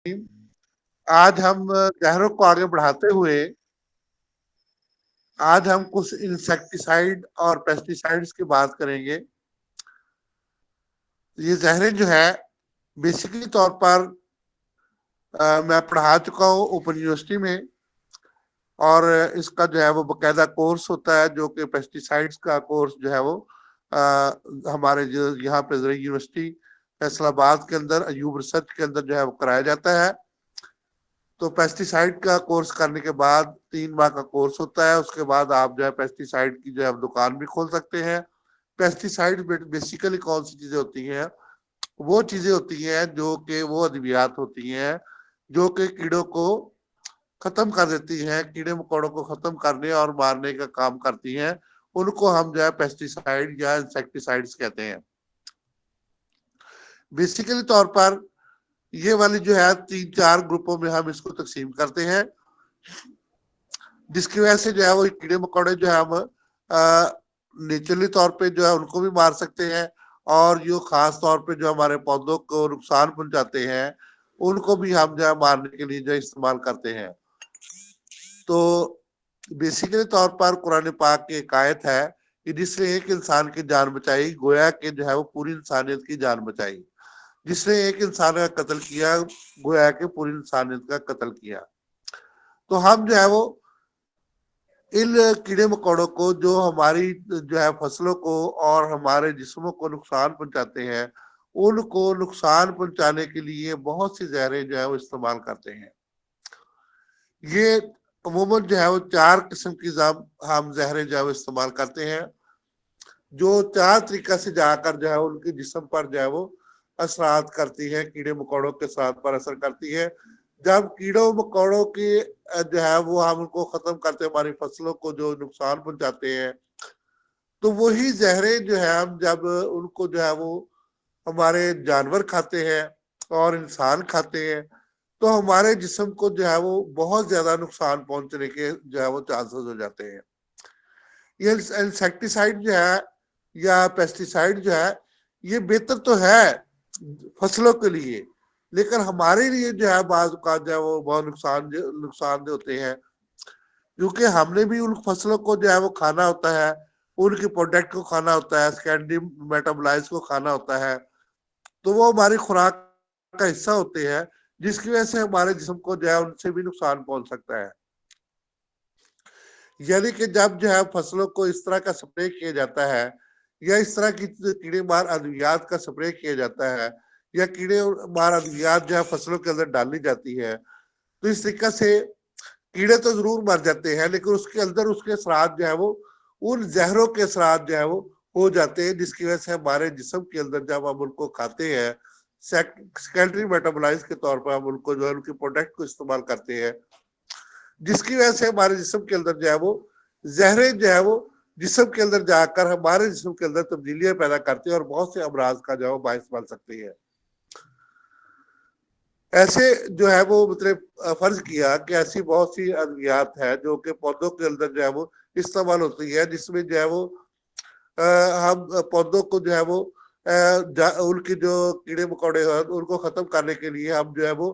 आज हम जहरों को आगे बढ़ाते हुए आज हम कुछ इंसेक्टिसाइड और पेस्टिसाइड्स की बात करेंगे। ये जहरें जो है बेसिकली तौर पर मैं पढ़ा चुका हूँ ओपन यूनिवर्सिटी में, और इसका जो है वो बाकायदा कोर्स होता है जो कि पेस्टिसाइड्स का कोर्स जो है वो हमारे जो यहाँ पे यूनिवर्सिटी फैसलाबाद के अंदर अयूब रिसर्च के अंदर जो है वो कराया जाता है। तो पेस्टिसाइड का कोर्स करने के बाद 3 माह का कोर्स होता है। उसके बाद आप जो है पेस्टिसाइड की जो है दुकान भी खोल सकते हैं। पेस्टिसाइड बेसिकली कौन सी चीजें होती हैं? वो चीजें होती हैं जो कि वो अद्वियात होती हैं जो कि कीड़ों को खत्म कर देती हैं, कीड़े मकोड़ों को खत्म करने और मारने का काम करती हैं। उनको हम जो है पेस्टिसाइड या इंसेक्टिसाइड्स कहते हैं। बेसिकली तौर पर ये वाली जो है 3-4 ग्रुपों में हम इसको तकसीम करते हैं, जिसकी वजह से जो है वो कीड़े मकोड़े जो है हम नेचुरली तौर पे जो है उनको भी मार सकते हैं, और जो खास तौर पे जो हमारे पौधों को नुकसान पहुंचाते हैं उनको भी हम जो है मारने के लिए जो इस्तेमाल करते हैं। तो बेसिकली तौर पर कुरान पाक की एक आयत है कि जिसने एक इंसान की जान बचाई गोया कि जो है वो पूरी इंसानियत की जान बचाई। जिसने एक इंसान का कत्ल किया गोया कि पूरी इंसानियत का कत्ल किया। तो हम जो है वो इन कीड़े मकोड़ों को जो हमारी जो है फसलों को और हमारे जिस्मों को नुकसान पहुंचाते हैं, उनको नुकसान पहुंचाने के लिए बहुत सी जहरें जो है वो इस्तेमाल करते हैं। ये अमूमन जो है वो 4 किस्म की हम जहरें जो है वो इस्तेमाल करते हैं, जो 4 तरीका से जाकर जो है उनके जिस्म पर जो है वो असरात करती है, कीड़े मकोड़ों के साथ पर असर करती है। जब कीड़ों मकोड़ों की जो है वो हम उनको खत्म करते हैं, हमारी फसलों को जो नुकसान पहुंचाते हैं, तो वही जहरें जो है हम जब उनको जो है वो हमारे जानवर खाते हैं और इंसान खाते हैं, तो हमारे जिस्म को जो है वो बहुत ज्यादा नुकसान पहुंचने के जो है वो चांसेस हो जाते हैं। ये इंसेक्टिसाइड जो है या पेस्टिसाइड जो है ये बेहतर तो है फसलों के लिए, लेकिन हमारे लिए जो है बाज का जो है वो बहुत नुकसानदेह होते हैं, क्योंकि हमने भी उन फसलों को जो है वो खाना होता है, उनके प्रोडक्ट को खाना होता है, सेकेंडरी मेटाबोलाइज को खाना होता है। तो वो हमारी खुराक का हिस्सा होते हैं, जिसकी वजह से हमारे जिस्म को जो है उनसे भी नुकसान पहुंच सकता है। यानी कि जब जो है फसलों को इस तरह का स्प्रे किया जाता है, या इस तरह की कीड़े मार अद्वियात का स्प्रे किया जाता है, या कीड़े मार अद्वियात जो है फसलों के अंदर डाली जाती है, तो इस तरीके से कीड़े तो जरूर मर जाते हैं, लेकिन उसके अंदर उसके असरात जो है वो उन जहरों के असरात जो है वो हो जाते हैं, जिसकी वजह से हमारे जिस्म के अंदर जब हम उनको खाते हैं सेकेंडरी मेटाबोलाइज के तौर पर हम उनको जो है उनके प्रोडक्ट को इस्तेमाल करते हैं, जिसकी वजह से हमारे जिस्म के अंदर जो है वो जहरें जो है वो जिस्म के अंदर जाकर हमारे जिस्म के अंदर तब्दीलियां पैदा करती है और बहुत से अमराज का जो है वो बायस बन सकती है। ऐसे जो है वो मतलब फर्ज किया कि ऐसी बहुत सी अद्वियात है जो कि पौधों के अंदर जो है वो इस्तेमाल होती है, जिसमें जो है वो हम पौधों को जो है वो उनके जो कीड़े मकोड़े हैं उनको खत्म करने के लिए हम जो है वो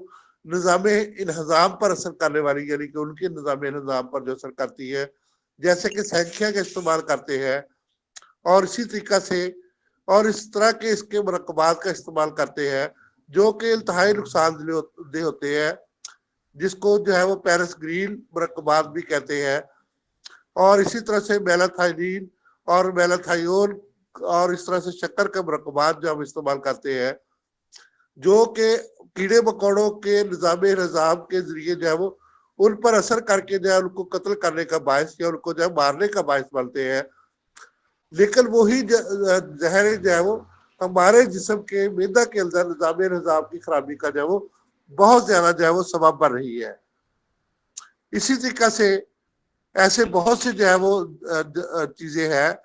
निज़ाम इंहजाम पर असर करने वाली, यानी कि उनके निज़ाम इंहजाम पर जो असर करती है, जैसे कि संख्या का इस्तेमाल करते हैं, और इसी तरीका से और इस तरह के इसके मरकबात का इस्तेमाल करते हैं जो कि इंतहाई नुकसानदेह होते हैं, जिसको जो है वो पेरिस ग्रीन मरकबात भी कहते हैं। और इसी तरह से मेलाथाइनिन और मेलाथायोन और इस तरह से शक्कर के मरकबात जो हम इस्तेमाल करते हैं, जो कि कीड़े मकोड़ों के निज़ाम के जरिए जो है वो उन पर असर करके जो है उनको कत्ल करने का बायस या उनको जो है मारने का बायस बनते हैं। लेकिन वही जहरें जो है वो हमारे जिस्म के मैदा के अंदर निज़ाम की खराबी का जो है वो बहुत ज्यादा जो है वो सबब बन रही है। इसी तरीका से ऐसे बहुत से जो है वो चीजें हैं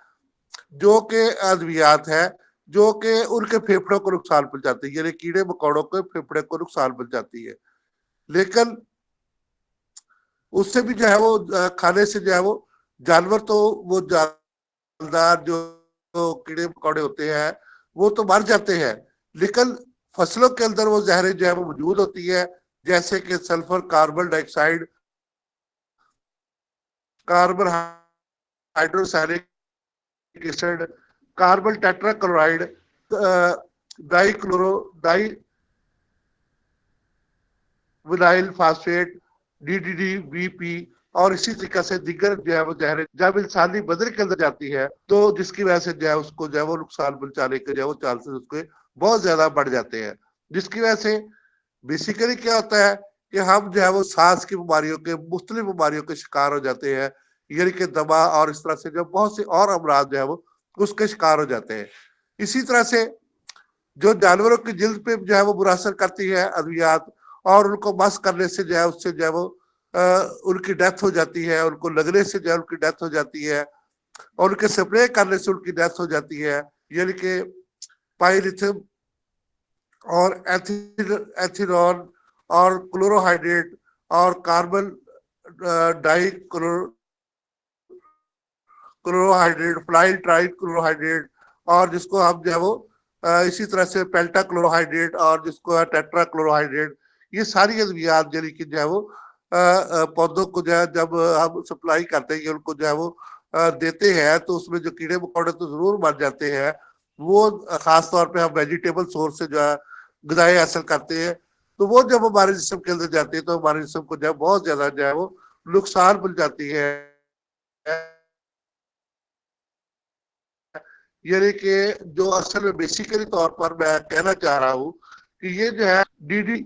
जो कि अद्वियात है जो कि उनके फेफड़ों को नुकसान पहुंचाती है, यानी कीड़े मकोड़ों के फेफड़े को नुकसान पहुंचाती है। लेकिन उससे भी जो है वो खाने से जो है वो जानवर तो वो जानदार जो कीड़े मकोड़े होते हैं वो तो मर जाते हैं, लेकिन फसलों के अंदर वो जहरें जो है वो मौजूद होती है, जैसे कि sulphur, carbon dioxide, carbon hydrocyanic acid, carbon tetrachloride, dichloro di vinyl phosphate, DDD, BP, और इसी तरीके से दिगर जो है वो जहरें जब इंसानी बदन के अंदर जाती है तो जिसकी वजह से जो है उसको जो है वो नुकसान पहुंचाने के जो है वो चांसेस उसके बहुत ज्यादा बढ़ जाते हैं, जिसकी वजह से बेसिकली क्या होता है कि हम जो है वो सांस की बीमारियों के मुख्तलिफ बीमारियों के शिकार हो जाते हैं, यानी कि दमा और इस तरह से जो बहुत से और अमराज जो है वो उसके शिकार हो जाते हैं। इसी तरह से जो जानवरों की जिल्द पे जो है वो बुरा असर करती है अद्वियात, और उनको मस करने से जो है उससे जो है वो उनकी डेथ हो जाती है, उनको लगने से जो है उनकी डेथ हो जाती है, और उनके स्प्रे करने से उनकी डेथ हो जाती है, यानी कि पाइलिथियम और एथिनॉल और क्लोरोहाइड्रेट और कार्बन डाई क्लोरोहाइड्रेट, फ्लाइल ट्राई क्लोरोहाइड्रेट, और जिसको हम जो है वो इसी तरह से पेल्टा क्लोरोहाइड्रेट और जिसको है टेट्रा क्लोरोहाइड्रेट, ये सारी अद्वियात यानी कि जो है वो पौधों को जो है जब हम सप्लाई करते हैं उनको जो है वो देते हैं तो उसमें जो कीड़े मकोड़े तो जरूर मर जाते हैं, वो खास तौर पे हम वेजिटेबल सोर्स से जो है गजाएं हासिल करते हैं, तो वो जब हमारे जिस्म के अंदर जाती है तो हमारे जिस्म को जो है बहुत ज्यादा जो है वो नुकसान पहुंचाती है। यानी कि जो असल में बेसिकली तौर पर मैं कहना चाह रहा हूँ कि ये जो है डीडी,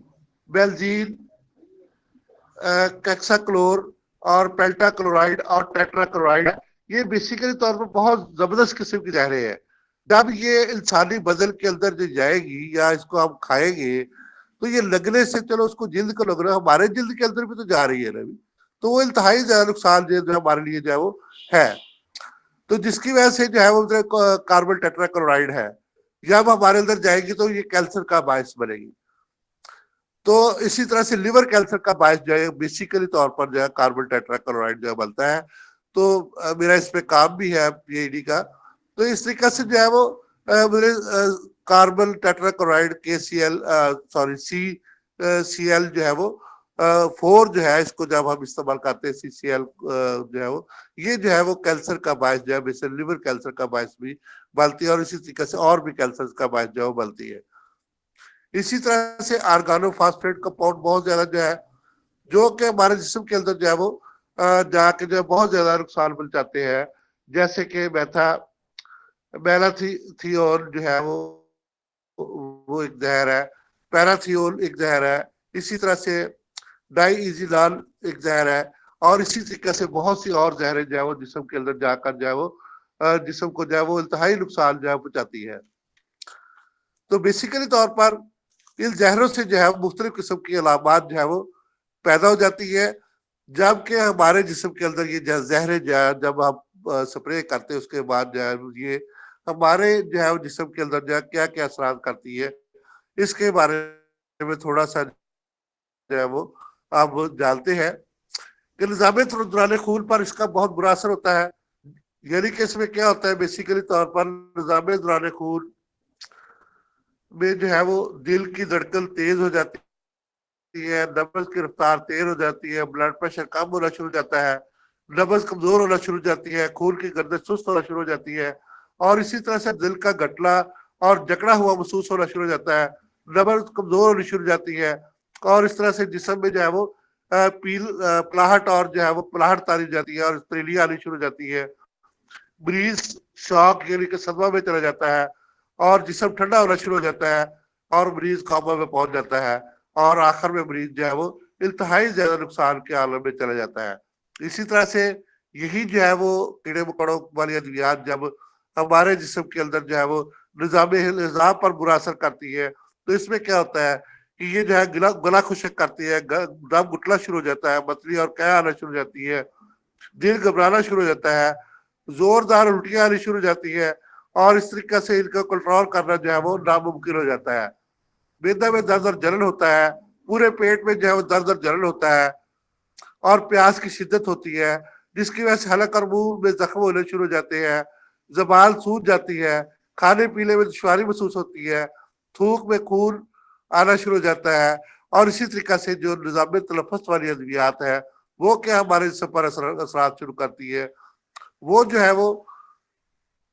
बेल्जीन, कैक्साक्लोर और पेल्टा क्लोराइड और टेट्रा क्लोराइड, ये बेसिकली तौर पर बहुत जबरदस्त किस्म की जहरें हैं। जब ये इंसानी बदन के अंदर जो जाएगी या इसको हम खाएंगे तो ये लगने से चलो उसको जिल्द को लग रहा है, हमारे जिल्द के अंदर भी तो जा रही है ना अभी, तो वो इंतहाई ज्यादा नुकसान जो हमारे लिए जो है वो है। तो जिसकी वजह से जो है वो कार्बन टेट्राक्लोराइड है, जब हमारे अंदर जाएगी तो ये कैंसर का बायस बनेगी। तो इसी तरह से लिवर कैंसर का बायस जो है बेसिकली तौर पर जो है कार्बन टेट्राक्लोराइड जो है बनता है। तो मेरा इस पे काम भी है पीएचडी का, तो इस तरीके से जो है वो मेरे कार्बन टेट्राक्लोराइड के C L sorry C L जो है वो 4 जो है इसको जब हम इस्तेमाल करते हैं CCl जो है वो ये जो है वो कैंसर का बायस जो है बेसिकली लिवर कैंसर का बायस भी बनती है, और इसी तरीके से और भी कैंसर का बायस जो है वो बनती है। इसी तरह से आर्गानोफॉस्फेट कंपाउंड बहुत ज्यादा जो है जो कि हमारे जिस्म के अंदर जो है वो जाके जो है बहुत ज्यादा नुकसान पहुंचाते हैं, जैसे कि मैलाथियोन जो है वो एक जहर है, पैराथियोन एक जहर है, इसी तरह से डाइइजिलाल एक जहर है, और इसी तरीके से बहुत सी और जहरें जो है वो जिस्म के अंदर जाकर जो है वो जिस्म को जो है वो इंतहाई नुकसान जो है पहुंचाती है। तो बेसिकली तौर पर इन जहरों से जो है मुख्तलिफ किस्म की अलामात जो है वो पैदा हो जाती है, जबकि हमारे जिस्म के अंदर ये जहरें जो है जब हम स्प्रे करते हैं उसके बाद जो है ये हमारे जो है जिस्म के अंदर जो है क्या क्या असरात करती है, इसके बारे में थोड़ा सा जो है वो आप जानते हैं कि निज़ाम दौरान खून पर इसका बहुत बुरा असर होता है। यानी कि इसमें क्या होता है बेसिकली तौर पर निज़ाम दौरान खून में जो है वो दिल की धड़कन तेज हो जाती है, नब्ज की रफ्तार तेज हो जाती है, ब्लड प्रेशर कम होना शुरू हो जाता है, नब्ज कमजोर होना शुरू हो जाती है, खून की गर्दन सुस्त होना शुरू हो जाती है, और इसी तरह से दिल का गटला और जकड़ा हुआ महसूस होना शुरू हो जाता है, नब्ज कमजोर होनी शुरू हो जाती है, और इस तरह से जिसम में जो है वो पलाहट और जो है वो पलाहट तारी जाती है और तरीलियां आनी शुरू हो जाती है, मरीज शॉक यानी कि सदमा में चला जाता है, और जिसम ठंडा होना शुरू हो जाता है, और मरीज कोमा में पहुंच जाता है, और आखिर में मरीज जो है वो इंतहाई ज्यादा नुकसान के आलम में चला जाता है। इसी तरह से यही जो है वो कीड़े मकोड़ों वाली अद्वियात जब हमारे जिस्म के अंदर जो है वो निज़ाम पर बुरा असर करती है, तो इसमें क्या होता है कि ये जो है गला खुश्क करती है, दम घुटना शुरू हो जाता है, मतली और कै आना शुरू हो जाती है, दिल घबराना शुरू हो जाता है, जोरदार उल्टियां आनी शुरू हो जाती है, और इस तरीके से इनका कंट्रोल करना जो है वो नामुमकिन हो जाता है। मैदा में दर्द और जलन होता है, पूरे पेट में जो है वो दर्द और जलन होता है, और प्यास की शिद्दत होती है, जिसकी वजह से हलक और मुंह में जख्म होने शुरू हो जाते हैं, जबान सूज जाती है, खाने पीने में दुश्वारी महसूस होती है, थूक में खून आना शुरू हो जाता है, اور اسی طریقہ سے جو نظام تلفظ والی ادویات ہے وہ کیا ہمارے جسم پر اثرات شروع کرتی ہے، وہ جو ہے وہ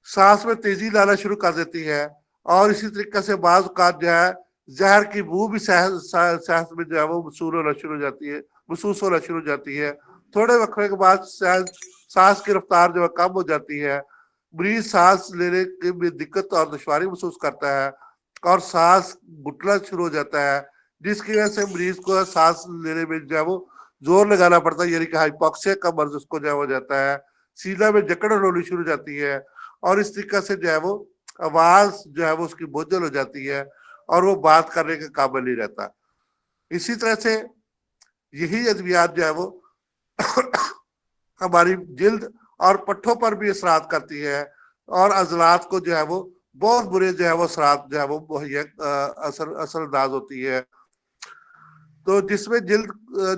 سانس میں تیزی لانا شروع کر دیتی ہے، اور اسی طریقے سے بعض اوقات جو ہے زہر کی بو بھی صحت میں جو ہے وہ محسوس ہونا شروع ہو جاتی ہے۔ تھوڑے وقت کے بعد سانس کی رفتار جو ہے کم ہو جاتی ہے، مریض سانس لینے میں دقت اور دشواری محسوس کرتا ہے اور سانس گھٹنا شروع ہو جاتا ہے، جس کی وجہ سے مریض کو سانس لینے میں جو ہے وہ زور لگانا پڑتا ہے، یعنی کہ ہائپوکسیا کا مرض اس کو جو ہے ہو جاتا ہے، سینہ میں جکڑ ہونی شروع ہو جاتی ہے، اور اس طریقے سے جو ہے وہ آواز جو ہے وہ اس کی بوجھل ہو جاتی ہے اور وہ بات کرنے کے قابل نہیں رہتا۔ اسی طرح سے یہی ادویات جو ہے وہ ہماری جلد اور پٹھوں پر بھی اثرات کرتی ہے اور عضلات کو جو ہے وہ بہت برے جو ہے وہ اثرات جو ہے وہ مہیا اثر انداز ہوتی ہے۔ تو جس میں جلد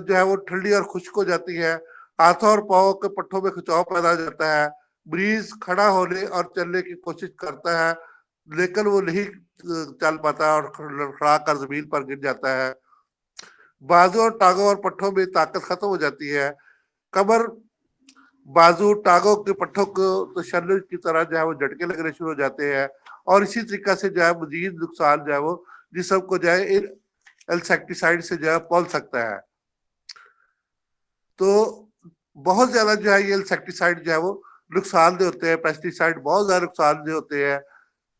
جو ہے وہ ٹھنڈی اور خشک ہو جاتی ہے، ہاتھوں اور پاؤں کے پٹھوں میں کھچاؤ پیدا ہو جاتا ہے، مریض کھڑا ہونے اور چلنے کی کوشش کرتا ہے لیکن وہ نہیں چل پاتا اور لڑکھڑا کر زمین پر گر جاتا ہے، بازو اور ٹانگوں اور پٹھوں میں طاقت ختم ہو جاتی ہے، کمر بازو ٹانگوں کے پٹھوں کو تشنج کی طرح جو ہے وہ جھٹکے لگنے شروع ہو جاتے ہیں، اور اسی طریقے سے جو ہے مزید نقصان جو ہے وہ جسم کو جو ہے انسیکٹیسائڈ سے جو ہے پول سکتا ہے۔ تو بہت زیادہ جو ہے یہ انسیکٹیسائڈ جو ہے وہ نقصان دہ ہوتے ہیں، پیسٹیسائڈ بہت زیادہ نقصان دہ ہوتے ہیں،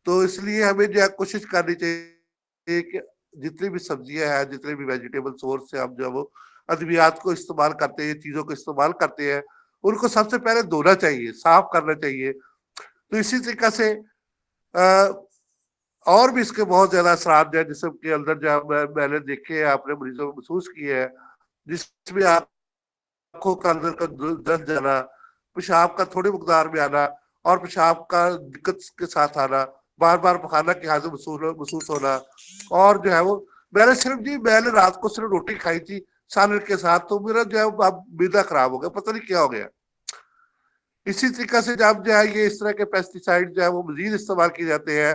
تو اس لیے ہمیں جو ہے کوشش کرنی چاہیے کہ جتنی بھی سبزیاں ہیں، جتنے بھی ویجیٹیبل سورس سے ہم جو ہے وہ ادویات کو استعمال کرتے ہیں، چیزوں کو استعمال کرتے ہیں، ان کو سب سے پہلے دھونا چاہیے، صاف کرنا چاہیے۔ تو اسی طریقے سے اور بھی اس کے بہت زیادہ اثرات جو ہے جسم کے اندر جو میں نے دیکھے ہیں، آپ نے مریضوں کو محسوس کیے ہیں، جس میں آنکھوں کا اندر کا درد جانا، پیشاب کا تھوڑی مقدار میں آنا اور پیشاب کا دقت کے ساتھ آنا، بار بار پخانہ کی حاضر محسوس ہونا، اور جو ہے وہ میں نے رات کو صرف روٹی کھائی تھی سالن کے ساتھ، تو میرا جو ہے اب معدہ خراب ہو گیا، پتہ نہیں کیا ہو گیا۔ اسی طریقے سے جب جو ہے یہ اس طرح کے پیسٹیسائڈ جو ہے وہ مزید استعمال کیے جاتے ہیں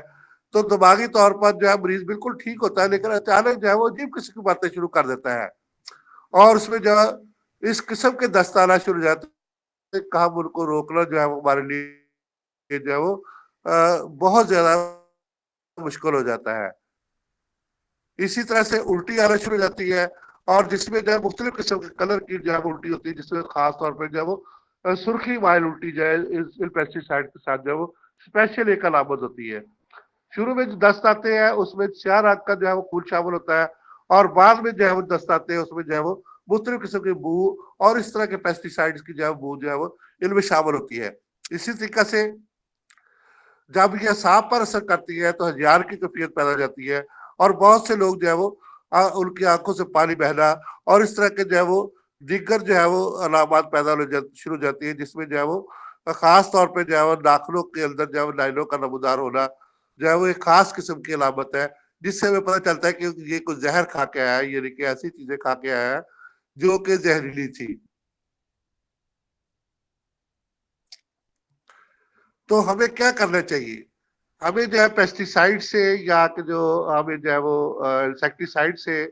تو دماغی طور پر جو ہے مریض بالکل ٹھیک ہوتا ہے لیکن اچانک جو ہے وہ عجیب قسم کی باتیں شروع کر دیتا ہے، اور اس میں جو ہے اس قسم کے دست آنا شروع ہو جاتے ہیں کہ ہم ان کو روکنا جو ہے ہمارے لیے جو ہے وہ بہت زیادہ مشکل ہو جاتا ہے۔ اسی طرح سے الٹی آنا شروع ہو جاتی ہے، اور جس میں جو ہے مختلف قسم کے کلر کی جو ہے الٹی ہوتی ہے، جس میں خاص طور پہ جو ہے وہ سرخی مائل الٹی جو ہے اس پیسٹیسائڈ کے ساتھ جو ہے وہ اسپیشل ایک علامت ہوتی ہے۔ شروع میں جو دست آتے ہیں اس میں سیاہ رنگ کا جو ہے وہ خون شامل ہوتا ہے، اور بعد میں جو ہے وہ دست آتے ہیں اس میں جو ہے وہ مختلف قسم کی بو اور اس طرح کے پیسٹیسائڈز کی جو ہے بو جو ہے وہ ان میں شامل ہوتی ہے۔ اسی طریقے سے جب یہ سانپ پر اثر کرتی ہے تو ہزار کی کیفیت پیدا ہو جاتی ہے، اور بہت سے لوگ جو ہے وہ ان کی آنکھوں سے پانی بہنا اور اس طرح کے جو ہے وہ دیگر جو ہے وہ علامات پیدا شروع ہو جاتی ہے، جس میں جو ہے وہ خاص طور پہ جو ہے وہ ناخنوں کے اندر جو ہے وہ نائلوں کا نمودار ہونا جو ہے وہ ایک خاص قسم کی علامت ہے، جس سے ہمیں پتہ چلتا ہے کہ یہ کوئی زہر کھا کے آیا ہے، یعنی کہ ایسی چیزیں کھا کے آیا ہے جو کہ زہریلی تھی۔ تو ہمیں کیا کرنا چاہیے؟ ہمیں جو ہے پیسٹیسائڈ سے یا کہ جو ہمیں جو ہے وہ انسیکٹیسائڈ سے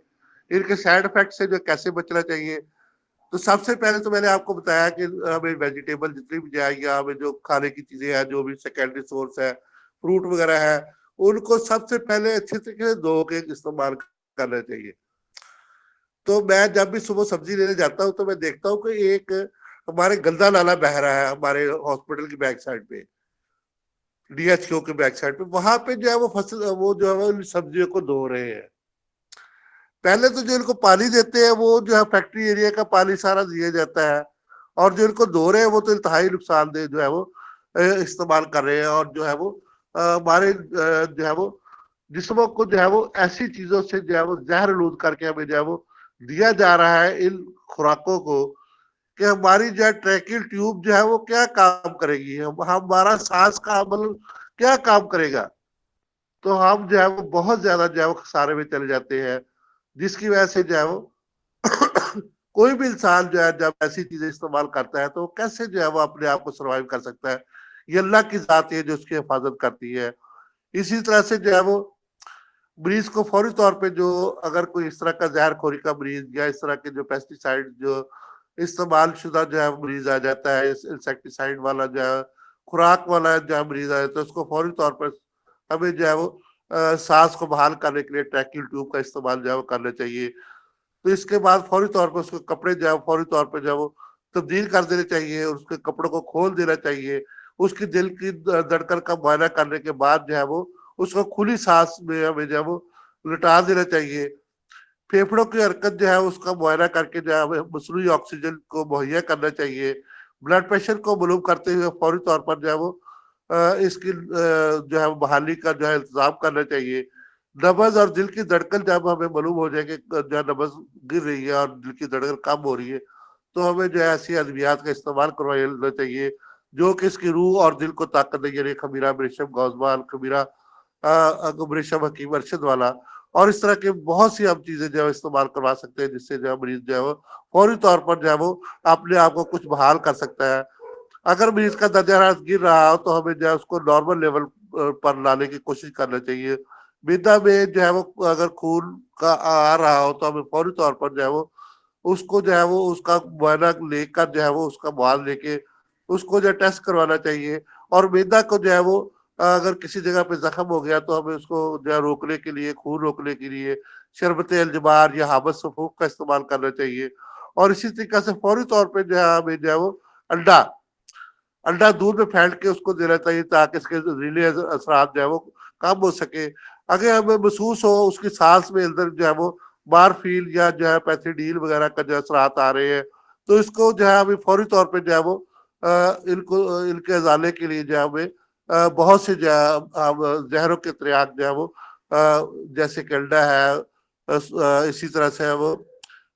ان کے سائڈ افیکٹ سے جو کیسے بچنا چاہیے؟ تو سب سے پہلے تو میں نے آپ کو بتایا کہ ہمیں ویجیٹیبل جتنی بھی جائے یا ہمیں جو کھانے کی چیزیں ہیں، جو بھی سیکنڈری سورس ہے، فروٹ وغیرہ ہے، ان کو سب سے پہلے اچھے طریقے سے دھو کے استعمال کرنا چاہیے۔ تو میں جب بھی صبح سبزی لینے جاتا ہوں تو میں دیکھتا ہوں کہ ایک ہمارے گندا نالا بہ رہا ہے ہمارے ہاسپٹل کی بیک سائڈ پہ، ڈی ایچ کیو کے بیک سائڈ پہ، وہاں پہ جو ہے وہ جو ہے وہ سبزیوں کو دھو رہے ہیں۔ پہلے تو جو ان کو پانی دیتے ہیں وہ جو ہے فیکٹری ایریا کا پانی سارا دیا جاتا ہے، اور جو ان کو دھو رہے ہیں وہ تو انتہائی نقصان دہ جو ہے وہ استعمال کر رہے ہیں، اور جو ہے وہ ہمارے جو ہے وہ جسموں کو جو ہے وہ ایسی چیزوں سے جو ہے وہ زہر آلود کر کے ہمیں جو ہے وہ دیا جا رہا ہے ان خوراکوں کو، کہ ہماری جو ہے ٹریکل ٹیوب جو ہے وہ کیا کام کرے گی، ہمارا سانس کا عمل کیا کام کرے گا، تو ہم جو ہے وہ بہت زیادہ جو ہے وہ خسارے میں چلے جاتے ہیں، جس کی وجہ سے جو ہے وہ کوئی بھی انسان جو ہے جب ایسی چیزیں استعمال کرتا ہے تو کیسے جو ہے وہ اپنے آپ کو سروائیو کر سکتا ہے؟ یہ اللہ کی ذات ہے جو اس کی حفاظت کرتی ہے۔ اسی طرح سے جو ہے وہ मरीज को फौरी तौर पे जो अगर कोई इस तरह का जहर खोरी का मरीज या इस तरह के जो पेस्टिसाइड जो इस्तेमाल शुदा जो है मरीज आ जाता है, इंसेक्टिसाइड वाला जो है खुराक वाला जो है मरीज आ जाता है, उसको फौरी तौर पर हमें जो है वो सांस को बहाल करने के लिए ट्रैकिंग ट्यूब का इस्तेमाल जो है वो करना चाहिए। तो इसके बाद फौरी तौर पर उसके कपड़े जो है फौरी तौर पर जो है वो तब्दील कर देने चाहिए, उसके कपड़ों को खोल देना चाहिए। उसकी दिल की धड़कन का मुआयना करने के बाद जो है वो उसको खुली सांस में हमें जो है वो लिटा देना चाहिए। फेफड़ों की हरकत जो है उसका मुआयना करके जो है हमें मसनूई ऑक्सीजन को मुहैया करना चाहिए। ब्लड प्रेशर को मालूम करते हुए फौरी तौर पर जो है वो इसकी जो है बहाली का जो है इंतजाम करना चाहिए। नब्ज और दिल की धड़कन जब हमें मालूम हो जाए कि जो है नब्ज गिर रही है और दिल की धड़कन कम हो रही है, तो हमें जो है ऐसी अद्वियात का इस्तेमाल करवाना चाहिए जो कि इसकी रूह और दिल को ताकत दे, यानी खमीरा मरीशम गौजमाल खमीरा मरीशम हकीम अरशद वाला। और इस तरह के बहुत सी हम चीजें जो है इस्तेमाल करवा सकते हैं जिससे जो है मरीज जो है वो फौरी तौर पर जो है वो अपने आप को कुछ बहाल कर सकता है। अगर मरीज का दर्जा हरारत गिर रहा हो तो हमें जो है उसको नॉर्मल लेवल पर लाने की कोशिश करना चाहिए। मिर्दा में जो है वो अगर खून का आ रहा हो तो हमें फौरी तौर पर जो है वो उसको जो है वो उसका मुआयना लेकर जो है वो उसका मुआवजा लेके उसको जो है टेस्ट करवाना चाहिए। और मैदा को जो है वो अगर किसी जगह पे जख्म हो गया तो हमें उसको जो है रोकने के लिए, खून रोकने के लिए शरबत अल्जबार या हाबत सफूफ का इस्तेमाल करना चाहिए। और इसी तरीके से फौरी तौर पे जो है हमें जो है वो अंडा अंडा दूध में फेंट के उसको देना चाहिए ताकि इसके जहरीले असरात जो है वो कम हो सके। अगर हमें महसूस हो उसकी सांस में अंदर जो है वो बारफील या जो है पैथिडील वगैरह का जो असरात आ रहे हैं, तो इसको जो है हमें फौरी तौर पे जो है वो इनको इनके अजाले के लिए जो है हमें बहुत से जो है जहरों के त्रियाग जो है वो जैसे कि अंडा है, इसी तरह से वो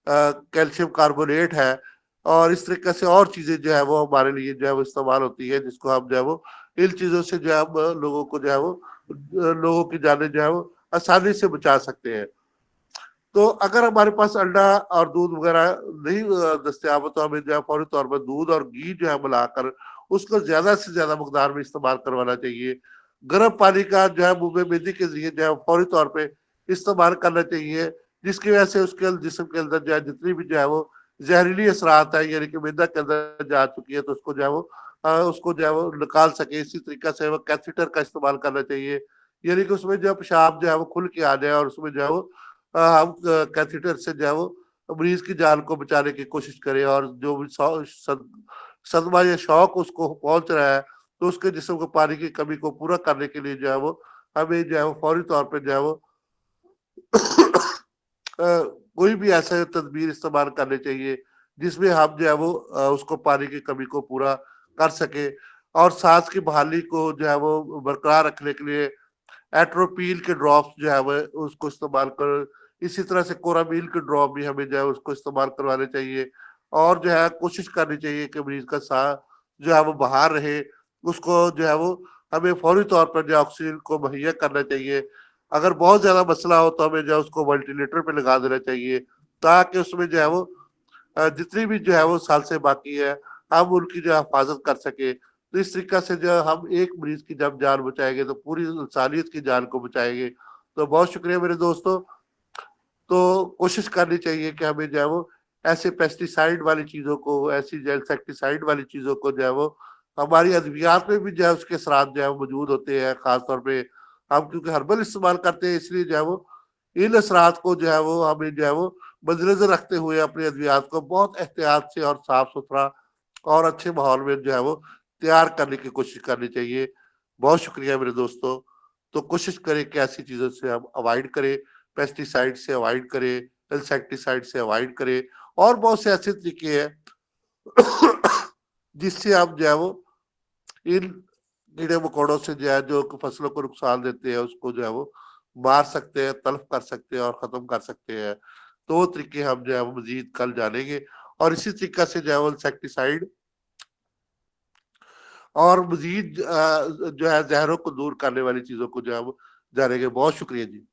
कैल्शियम कार्बोनेट है और इस तरीके से और चीजें जो है वो हमारे लिए जो है वो इस्तेमाल होती है, जिसको हम जो है वो इन चीजों से जो है हम लोगों को जो है वो लोगों की जाने जो है वो आसानी से बचा सकते हैं। तो अगर हमारे पास अंडा और दूध वगैरह नहीं दस्तियाब हो तो हमें जो है फौरी तौर पर दूध और घी जो है मिलाकर उसको ज्यादा से ज्यादा मकदार में इस्तेमाल करवाना चाहिए। गर्म पानी का जो है मुंह में मेहंदी के जरिए जो है फौरी तौर पे इस्तेमाल करना चाहिए, जिसकी वजह से उसके जिस्म के अंदर जो है जितनी भी जो है वो जहरीली असरात है यानी कि मैदा के अंदर जा चुकी है तो उसको जो है वो उसको जो है वो निकाल सके। इसी तरीके से वो कैथीटर का इस्तेमाल करना चाहिए, यानी कि उसमें जो पेशाब जो है वो खुल के आ जाए और उसमें जो है वो हम कैथीटर से जो है वो मरीज की जान को बचाने की कोशिश करें। और जो भी सदमा या शौक उसको पहुंच रहा है तो उसके जिस्म को पानी की कमी को पूरा करने के लिए जो है वो हमें जो है वो फौरी तौर पे जो है वो कोई भी ऐसा तदबीर इस्तेमाल करनी चाहिए जिसमें हम जो है वो उसको पानी की कमी को पूरा कर सके। और सांस की बहाली को जो है वो बरकरार रखने के लिए एट्रोपील के ड्रॉप्स जो है वो उसको इस्तेमाल कर, इसी तरह से कोरामील के ड्रॉप भी हमें जो है उसको इस्तेमाल करवाने चाहिए। और जो है कोशिश करनी चाहिए कि मरीज का सांस जो है वो बाहर रहे, उसको जो है वो हमें फौरी तौर पर जो ऑक्सीजन को मुहैया करना चाहिए। अगर बहुत ज्यादा मसला हो तो हमें जो है उसको वेंटिलेटर पे लगा देना चाहिए ताकि उसमें जो है वो जितनी भी जो है वो साल से बाकी है हम उनकी जो हिफाजत कर सके। तो इस तरीका से जो हम एक मरीज की जब जान बचाएंगे तो पूरी इंसानियत की जान को बचाएंगे। तो बहुत शुक्रिया मेरे दोस्तों। तो कोशिश करनी चाहिए कि हमें जो है वो ऐसे पेस्टिसाइड वाली चीजों को, ऐसी जो इंसेक्टिसाइड वाली चीजों को जो है वो हमारी अद्वियात में भी जो है उसके असरात जो है वो मौजूद होते हैं। खासतौर पे हम क्योंकि हर्बल इस्तेमाल करते हैं इसलिए जो है वो इन असरात को जो है वो हमें जो है वो मद्देनजर रखते हुए अपनी अद्वियात को बहुत एहतियात से और साफ सुथरा और अच्छे माहौल में जो है वो तैयार करने की कोशिश करनी चाहिए। बहुत शुक्रिया मेरे दोस्तों। तो कोशिश करें कि ऐसी चीज़ों से हम अवॉइड करें, पेस्टिसाइड से अवॉइड करें, इंसेक्टिसाइड से अवॉइड करें और बहुत से ऐसे तरीके हैं जिससे आप जो है वो इन कीड़े मकोड़ों से जो है जो फसलों को नुकसान देते हैं उसको जो है वो मार सकते हैं, तल्फ कर सकते हैं और खत्म कर सकते हैं। तो वो तरीके हम जो है वो मजीद कल जानेंगे और इसी तरीका से जो है वो इंसेक्टिसाइड और मजीद जो है जहरों को दूर करने वाली चीजों को जो है वो जानेंगे। बहुत शुक्रिया जी।